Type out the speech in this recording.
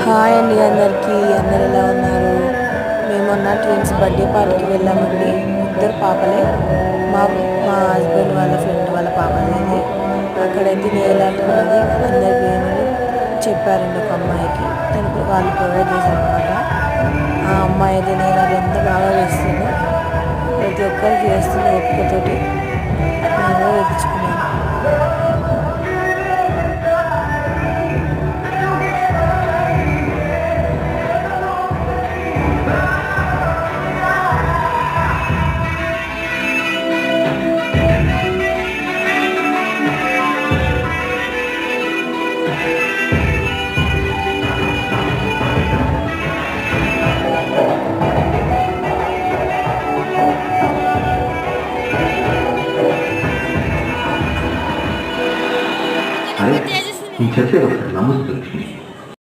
Hi అండి అందరికీ. అందరు ఎలా ఉన్నారు? మేము మొన్న ట్విన్స్ బర్త్డే పార్టీకి వెళ్ళామండి. ఇద్దరు పాపలే. మా మా హస్బెండ్ వాళ్ళ ఫ్రెండ్ వాళ్ళ పాపది. అక్కడైతే నేలాట ఉన్నది. అందరి పేర్లు చెప్పారండి. ఒక అమ్మాయికి తనకు వాళ్ళు ప్రొవైడ్ చేశారనమాట. ఆ అమ్మాయి అయితే నేలాట ఎంత బాగా వేస్తుంది. ప్రతి ఒక్కరికి వేస్తుంది ఒక్కతోటి. నేను కూడా తెచ్చుకున్నాను. అరే ఈ చెత్త